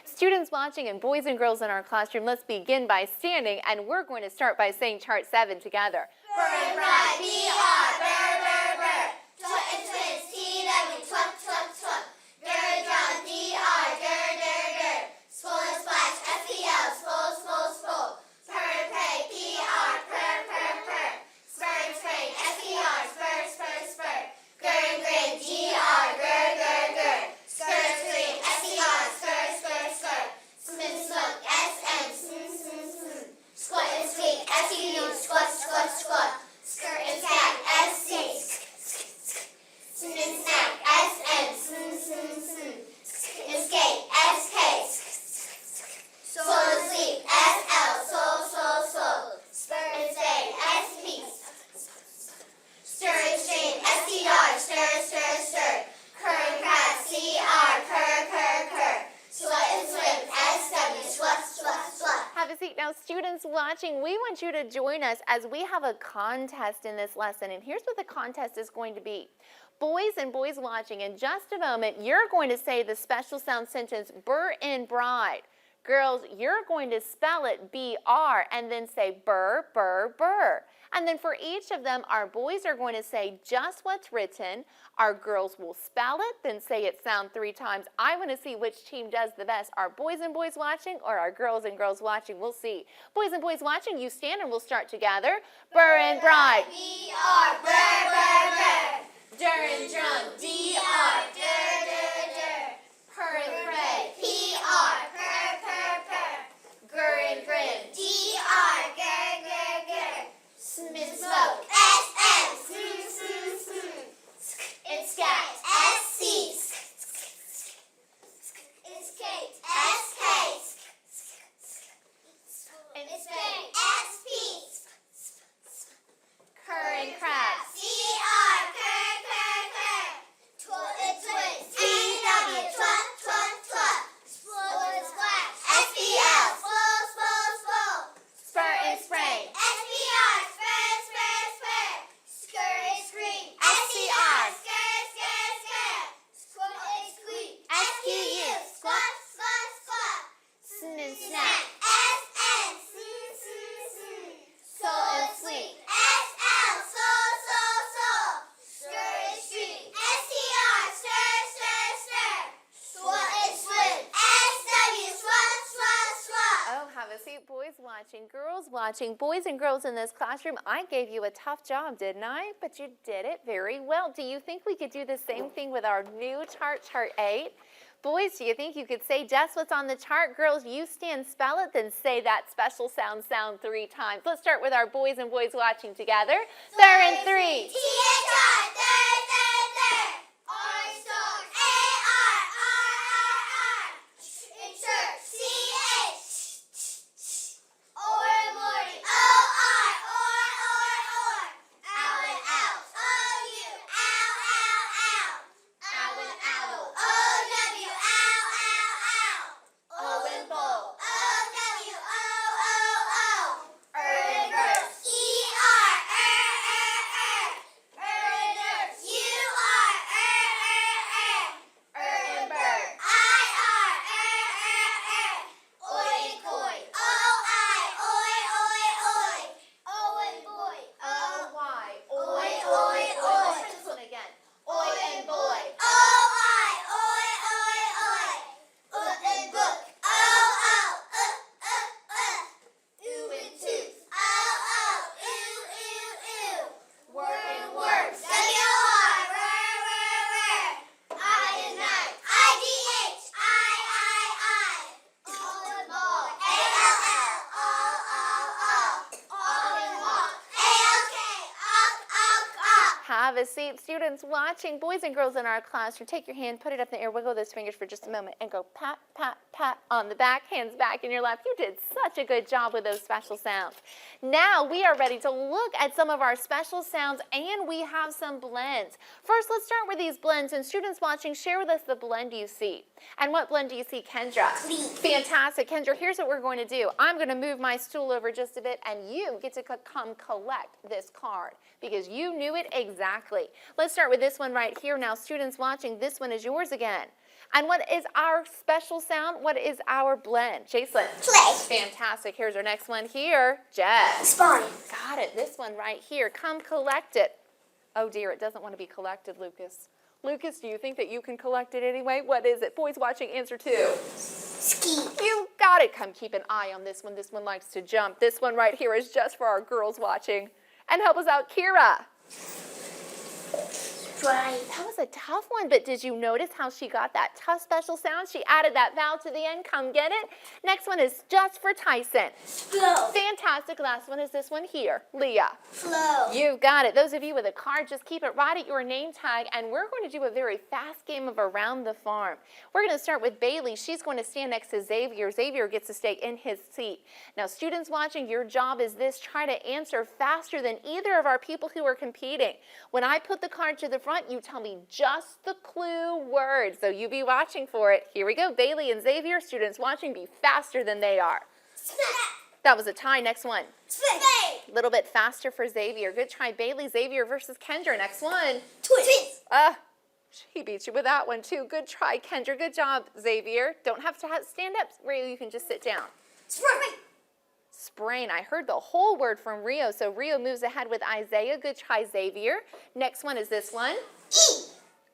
Students watching and boys and girls in our classroom, let's begin by standing, and we're going to start by saying chart 7 together. Bird, bride, B-R, bird, bird, bird. Twit and twins, T-W, twuck, twuck, twuck. Gird, drum, D-R, gird, gird, gird. Spool and splash, S-E-L, spool, spool, spool. Purr, pray, P-R, purr, purr, purr. Spur and sprain, S-E-R, spur, spur, spur. Gird and grin, G-R, gird, gird, gird. Skirt, scream, S-E-R, skir, skir, skir. Smith, smoke, S-M, sm, sm, sm. Squat and squeak, S-E-U, squat, squat, squat. Skirt and scat, S-C. Sm and snack, S-N, sm, sm, sm. Sk and skate, S-K. Soul and sleep, S-L, soul, soul, soul. Spur and stay, S-P. Stir and strain, S-T-R, stir, stir, stir. Cur and crab, C-R, cur, cur, cur. Sweat and swim, S-W, swat, swat, swat. Have a seat. Now, students watching, we want you to join us as we have a contest in this lesson, and here's what the contest is going to be. Boys and boys watching, in just a moment, you're going to say the special sound sentence, burr and bride. Girls, you're going to spell it B-R and then say burr, burr, burr. And then for each of them, our boys are going to say just what's written. Our girls will spell it, then say it sound 3 times. I want to see which team does the best. Our boys and boys watching or our girls and girls watching? We'll see. Boys and boys watching, you stand and we'll start together. Burr and bride. B-R, burr, burr, burr. Dur and drum. D-R, dur, dur, dur. Purr and pray, P-R, purr, purr, purr. Gur and grin, D-R, gur, gur, gur. Sm and smoke, S-M, sm, sm, sm. Sk and scat, S-C. Sk and skate, S-K. And spin, S-P. Cur and crab, C-R, cur, cur, cur. Twit and twins, T-W, twat, twat, twat. Spool and splash, S-P-L, spool, spool, spool. Spur and sprain, S-P-R, spur, spur, spur. Skir and scream, S-C-R, skir, skir, skir. Squat and squeak, S-Q-U, squat, squat, squat. Sn and snack, S-N, sn, sn, sn. Soul and sleep, S-L, soul, soul, soul. Stir and stream, S-T-R, stir, stir, stir. Swat and swim, S-W, swat, swat, swat. Oh, have a seat. Boys watching, girls watching, boys and girls in this classroom. I gave you a tough job, didn't I? But you did it very well. Do you think we could do the same thing with our new chart, chart 8? Boys, do you think you could say just what's on the chart? Girls, you stand, spell it, then say that special sound 3 times. Let's start with our boys and boys watching together. Third and 3. T-H-R, third, third, third. Orange star, A-R, R-R-R. In church, C-H. Or in morning, O-R, or. Owl and owl, O-U, owl, owl, owl. Owl and owl, O-W, owl, owl, owl. O and bowl, O-W, O-O-O. And verse, E-R, and nurse, U-R, and bird, I-R, Oy and coy, O-I, oy, oy, oy. O and boy, O-Y. Oy, oy, oy. Try this one again. Oy and boy, O-I, oy, oy, oy. And book, O-O, Ooh and tooth, O-O, ooh. Word and words, W-R, I and knife, I-D-H, I. All and ball, A-L-L, all. All and walk, A-L-K, ok. Have a seat. Students watching, boys and girls in our classroom, take your hand, put it up in the air, wiggle those fingers for just a moment, and go pat, pat, pat on the back, hands back in your lap. You did such a good job with those special sounds. Now we are ready to look at some of our special sounds, and we have some blends. First, let's start with these blends, and students watching, share with us the blend you see. And what blend do you see, Kendra? Fantastic. Kendra, here's what we're going to do. I'm going to move my stool over just a bit, and you get to come collect this card because you knew it exactly Exactly. Let's start with this one right here. Now, students watching, this one is yours again. And what is our special sound? What is our blend? Jason. Play. Fantastic. Here's our next one here. Jess. Spine. Got it. This one right here. Come collect it. Oh, dear. It doesn't want to be collected, Lucas. Lucas, do you think that you can collect it anyway? What is it? Boys watching, answer 2. Ski. You got it. Come keep an eye on this one. This one likes to jump. This one right here is just for our girls watching. And help us out, Kira. Right. That was a tough one, but did you notice how she got that tough special sound? She added that vowel to the end. Come get it. Next one is just for Tyson. Flow. Fantastic. Last one is this one here. Leah. Flow. You got it. Those of you with a card, just keep it right at your name tag, and we're going to do a very fast game of Around the Farm. We're going to start with Bailey. She's going to stand next to Xavier. Xavier gets to stay in his seat. Now, students watching, your job is this. Try to answer faster than either of our people who are competing. When I put the card to the front, you tell me just the clue word. So you be watching for it. Here we go. Bailey and Xavier, students watching, be faster than they are. Snap. That was a tie. Next one. Spin. A little bit faster for Xavier. Good try, Bailey. Xavier versus Kendra. Next one. Twist. He beat you with that one, too. Good try, Kendra. Good job, Xavier. Don't have to stand up, Rio. You can just sit down. Spring. Sprain. I heard the whole word from Rio, so Rio moves ahead with Isaiah. Good try, Xavier. Next one is this one. E.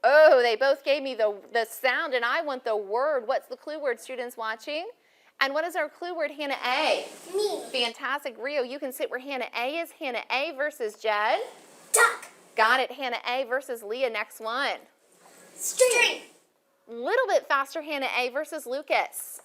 Oh, they both gave me the sound, and I want the word. What's the clue word, students watching? And what is our clue word, Hannah A? Me. Fantastic, Rio. You can sit where Hannah A is. Hannah A versus Jed. Duck. Got it, Hannah A versus Leah. Next one. String. Little bit faster, Hannah A versus Lucas.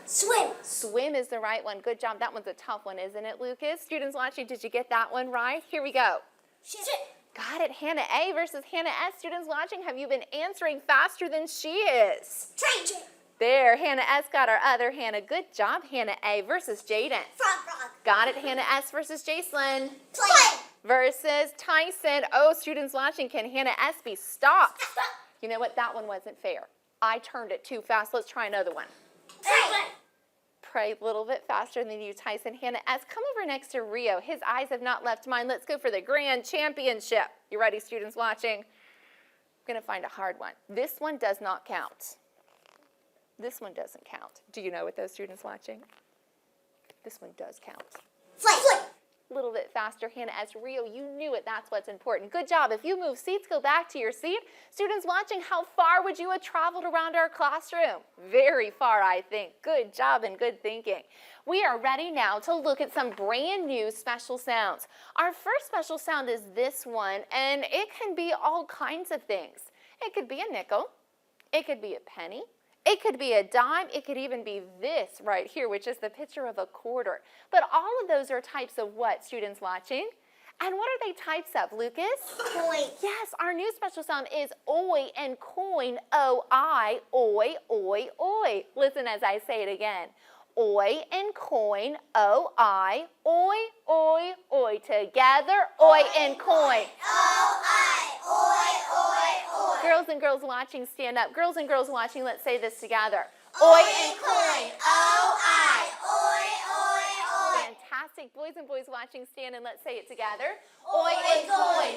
Swim. Swim is the right one. Good job. That one's a tough one, isn't it, Lucas? Students watching, did you get that one right? Here we go. Sit. Got it, Hannah A versus Hannah S. Students watching, have you been answering faster than she is? Train. There, Hannah S got our other Hannah. Good job, Hannah A versus Jaden. Frog. Got it, Hannah S versus Jacelyn. Play. Versus Tyson. Oh, students watching, can Hannah S be stopped? You know what? That one wasn't fair. I turned it too fast. Let's try another one. Pray a little bit faster than you, Tyson. Hannah S, come over next to Rio. His eyes have not left mine. Let's go for the grand championship. You ready, students watching? I'm going to find a hard one. This one does not count. This one doesn't count. Do you know what those students watching? This one does count. Fly. A little bit faster, Hannah S. Rio, you knew it. That's what's important. Good job. If you move seats, go back to your seat. Students watching, how far would you have traveled around our classroom? Very far, I think. Good job and good thinking. We are ready now to look at some brand new special sounds. Our first special sound is this one, and it can be all kinds of things. It could be a nickel. It could be a penny. It could be a dime. It could even be this right here, which is the picture of a quarter. But all of those are types of what, students watching? And what are they types of, Lucas? Coin. Yes, our new special sound is oi and coin, O-I, oi, oi, oi. Listen as I say it again. Oi and coin, O-I, oi, oi, oi. Together, oi and coin. Girls and girls watching, stand up. Girls and girls watching, let's say this together. Oi and coin. Fantastic. Boys and boys watching, stand and let's say it together. Oi and coin.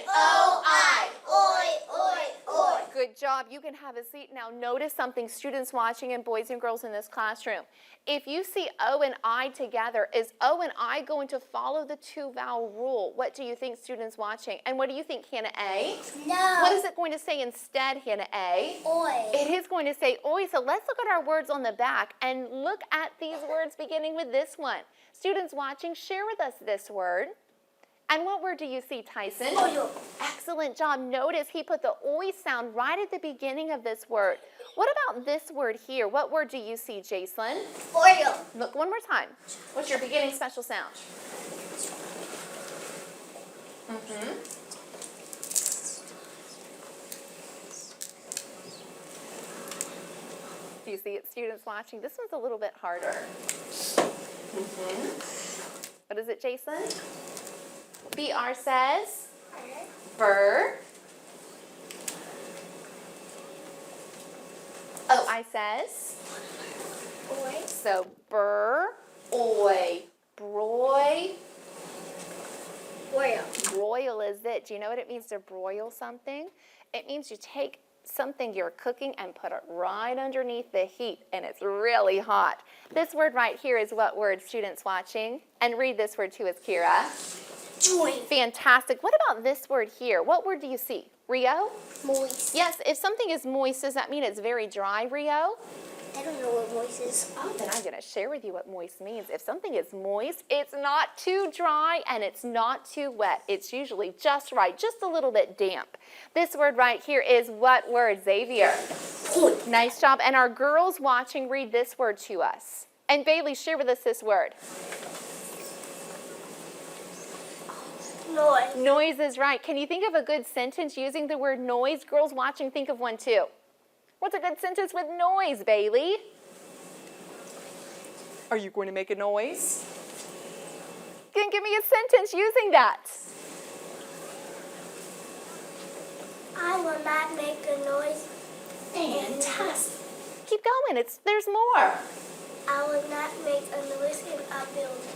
Good job. You can have a seat. Now notice something, students watching and boys and girls in this classroom. If you see O and I together, is O and I going to follow the two vowel rule? What do you think, students watching? And what do you think, Hannah A? No. What is it going to say instead, Hannah A? Oi. It is going to say oi. So let's look at our words on the back and look at these words beginning with this one. Students watching, share with us this word. And what word do you see, Tyson? Oil. Excellent job. Notice he put the oi sound right at the beginning of this word. What about this word here? What word do you see, Jacelyn? Oil. Look one more time. What's your beginning special sound? Do you see it, students watching? This one's a little bit harder. What is it, Jason? BR says burr. I says Oi. so burr, oi, broy, Oil. broy. broil is it? Do you know what it means to broil something? It means you take something you're cooking and put it right underneath the heat, and it's really hot. This word right here is what word, students watching? And read this word to us, Kira. Join. Fantastic. What about this word here? What word do you see? Rio? Moist. Yes, if something is moist, does that mean it's very dry, Rio? I don't know what moist is. Oh, then I'm going to share with you what moist means. If something is moist, it's not too dry and it's not too wet. It's usually just right, just a little bit damp. This word right here is what word, Xavier? Cold. Nice job. And our girls watching, read this word to us. And Bailey, share with us this word. Noise. Noise is right. Can you think of a good sentence using the word noise? Girls watching, think of one too. What's a good sentence with noise, Bailey? Are you going to make a noise? Can you give me a sentence using that? I will not make a noise. Fantastic. Keep going. There's more. I will not make a noise in a building.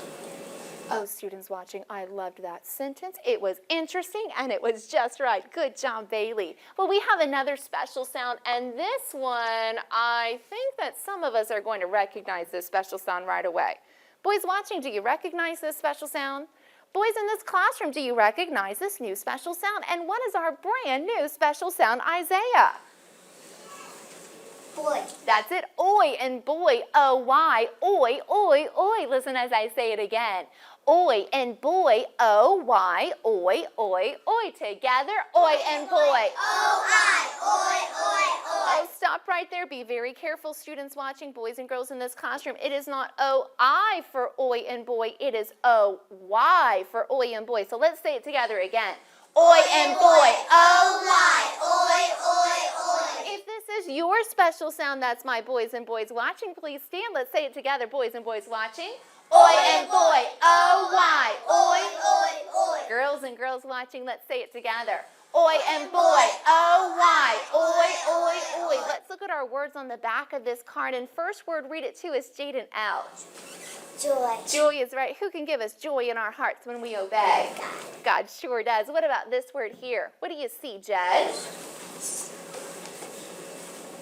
Oh, students watching, I loved that sentence. It was interesting and it was just right. Good job, Bailey. Well, we have another special sound, and this one, I think that some of us are going to recognize this special sound right away. Boys watching, do you recognize this special sound? Boys in this classroom, do you recognize this new special sound? And what is our brand new special sound, Isaiah? Boy. That's it, oi and boy, O-Y, oi, oi, oi. Listen as I say it again. Oi and boy, O-Y, oi, oi, oi. Together, oi and boy. O-I. Oi, Oh, stop right there. Be very careful, students watching, boys and girls in this classroom. It is not O-I for oi and boy. It is O-Y for oi and boy. So let's say it together again. Oi and boy. O-Y. Oi, If this is your special sound, that's my boys and boys watching, please stand. Let's say it together, boys and boys watching. Oi and boy, O-Y, oi. Girls and girls watching, let's say it together. Oi and boy, O-Y, oi. Let's look at our words on the back of this card. And first word, read it to us, Jaden L. Joy. Joy is right. Who can give us joy in our hearts when we obey? God sure does. What about this word here? What do you see, Jed?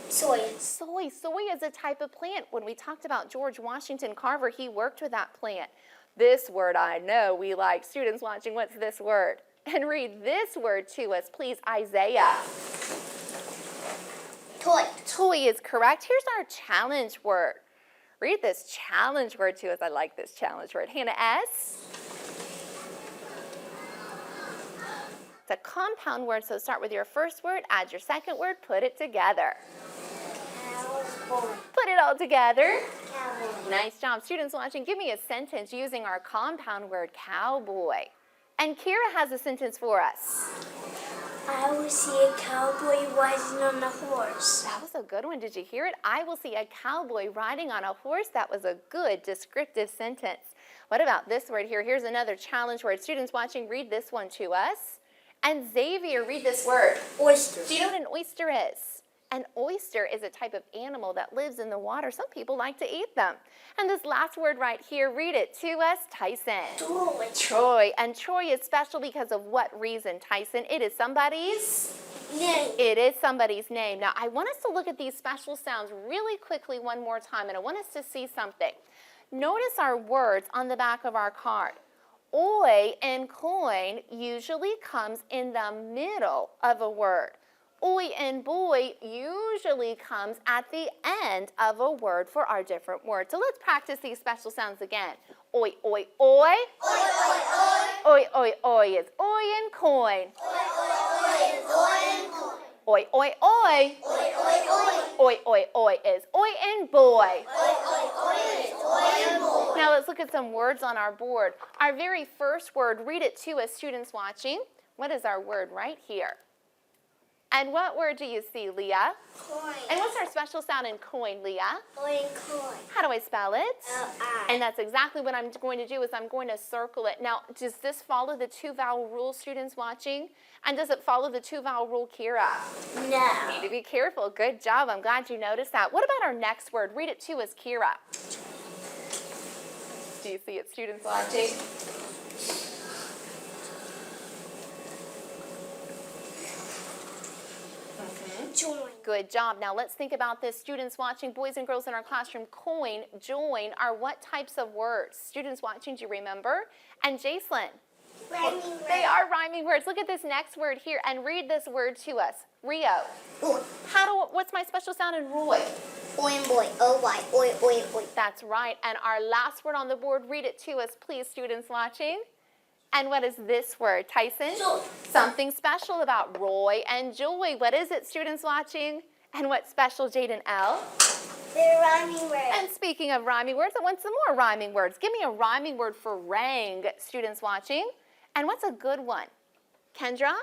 Soy. Soy. Soy is a type of plant. When we talked about George Washington Carver, he worked with that plant. This word I know we like. Students watching, what's this word? And read this word to us, please, Isaiah. Toy. Toy is correct. Here's our challenge word. Read this challenge word to us. I like this challenge word. Hannah S. It's a compound word, so start with your first word, add your second word, put it together. Cowboy. Put it all together. Cowboy. Nice job. Students watching, give me a sentence using our compound word, cowboy. And Kira has a sentence for us. I will see a cowboy riding on a horse. That was a good one. Did you hear it? I will see a cowboy riding on a horse. That was a good descriptive sentence. What about this word here? Here's another challenge word. Students watching, read this one to us. And Xavier, read this word. Oyster. Do you know what an oyster is? An oyster is a type of animal that lives in the water. Some people like to eat them. And this last word right here, read it to us, Tyson. Troy. Troy. And Troy is special because of what reason, Tyson? It is somebody's Name. It is somebody's name. Now, I want us to look at these special sounds really quickly one more time, and I want us to see something. Notice our words on the back of our card. Oi and coin usually comes in the middle of a word. Oi and boy usually comes at the end of a word for our different words. So let's practice these special sounds again. Oi, oi, oi. Oi, oi, oi. Oi, oi, oi is oi and coin. Oi, oi, oi is oi and coin. Oi, oi, oi. Oi, oi, oi. Oi, oi, oi is oi and boy. Oi, oi, oi is oi and boy. Now let's look at some words on our board. Our very first word, read it to us, students watching. What is our word right here? And what word do you see, Leah? Coin. And what's our special sound in coin, Leah? Oi and coin. How do I spell it? L-I. And that's exactly what I'm going to do is I'm going to circle it. Now, does this follow the two-vowel rule, students watching? And does it follow the two-vowel rule, Kira? No. Need to be careful. Good job. I'm glad you noticed that. What about our next word? Read it to us, Kira. Do you see it, students watching? Join. Good job. Now let's think about this. Students watching, boys and girls in our classroom, coin, join are what types of words? Students watching, do you remember? And Jacelyn? Rhyming words. They are rhyming words. Look at this next word here and read this word to us. Rio. Boy. What's my special sound in Roy? Boy and boy. O-Y. Oi, oi, oi. That's right. And our last word on the board, read it to us, please, students watching. And what is this word, Tyson? Joy. Something special about Roy and Joy. What is it, students watching? And what's special, Jaden L? They're rhyming words. And speaking of rhyming words, I want some more rhyming words. Give me a rhyming word for rang, students watching. And what's a good one? Kendra?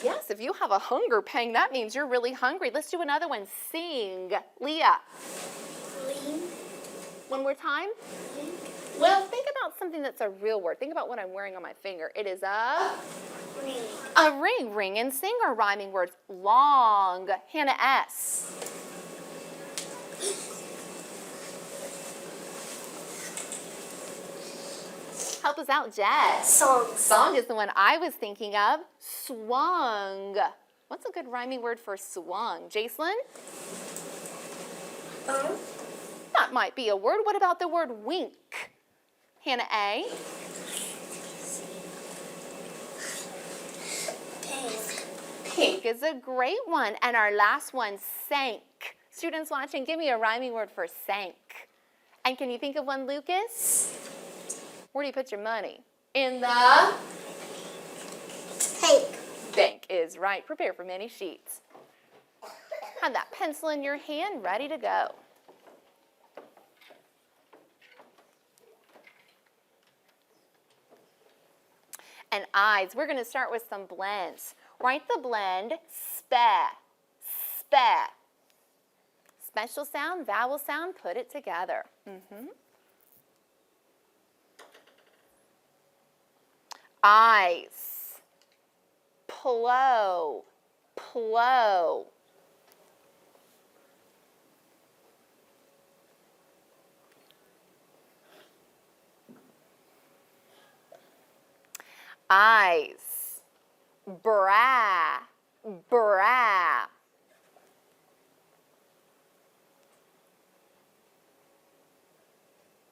Yes, if you have a hunger pang, that means you're really hungry. Let's do another one. Sing. Leah. Lean. One more time. Lean. Well, think about something that's a real word. Think about what I'm wearing on my finger. It is a Ring. ring. Ring and sing are rhyming words. Long. Hannah S. Help us out, Jess. Song. Song is the one I was thinking of. Swung. What's a good rhyming word for swung? Jacelyn? That might be a word. What about the word wink? Hannah A. Pink. Pink is a great one. And our last one, sank. Students watching, give me a rhyming word for sank. And can you think of one, Lucas? Where do you put your money? In the Pink. bank is right. Prepare for many sheets. Have that pencil in your hand, ready to go. And eyes, we're going to start with some blends. Write the blend, spe, spe. Special sound, vowel sound, put it together. Eyes, plow, plow. Eyes, bra, bra.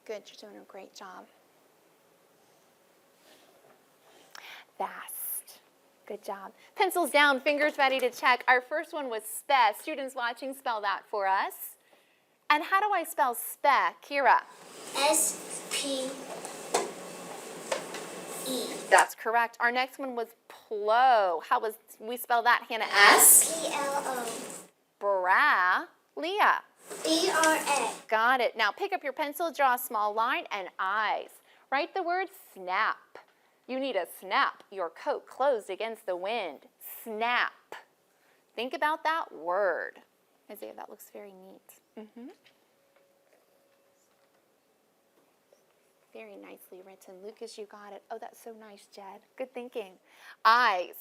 Good, you're doing a great job. Fast. Good job. Pencils down, fingers ready to check. Our first one was spe. Students watching, spell that for us. And how do I spell spe, Kira? S-P-E. That's correct. Our next one was plow. How was we spell that, Hannah? S? P-L-O. Bra, Leah. B-R-A. Got it. Now pick up your pencil, draw a small line, and eyes. Write the word snap. You need to snap your coat closed against the wind. Snap. Think about that word. Isaiah, that looks very neat. Very nicely written. Lucas, you got it. Oh, that's so nice, Jed. Good thinking. Eyes.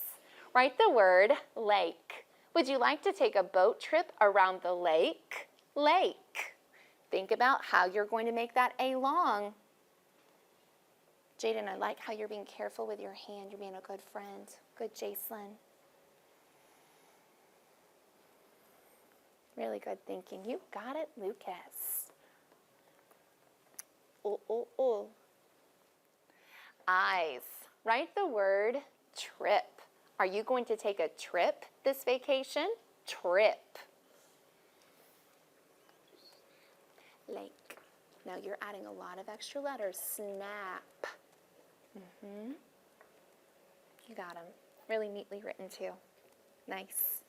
Write the word lake. Would you like to take a boat trip around the lake? Lake. Think about how you're going to make that A long. Jaden, I like how you're being careful with your hand. You're being a good friend. Good, Jacelyn. Really good thinking. You got it, Lucas. Oh, oh, oh. Eyes. Write the word trip. Are you going to take a trip this vacation? Trip. Lake. Now you're adding a lot of extra letters. Snap. You got them. Really neatly written too. Nice.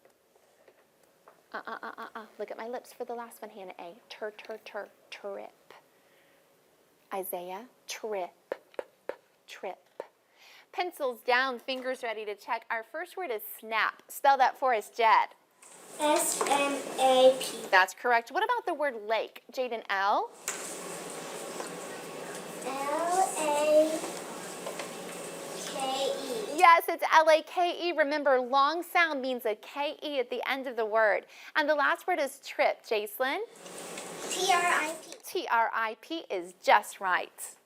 Look at my lips for the last one, Hannah A. Trip. Isaiah, trip. Trip. Pencils down, fingers ready to check. Our first word is snap. Spell that for us, Jed. S-N-A-P. That's correct. What about the word lake? Jaden L? L-A-K-E. Yes, it's L-A-K-E. Remember, long sound means a K-E at the end of the word. And the last word is trip. Jacelyn? T-R-I-P. T-R-I-P is just right.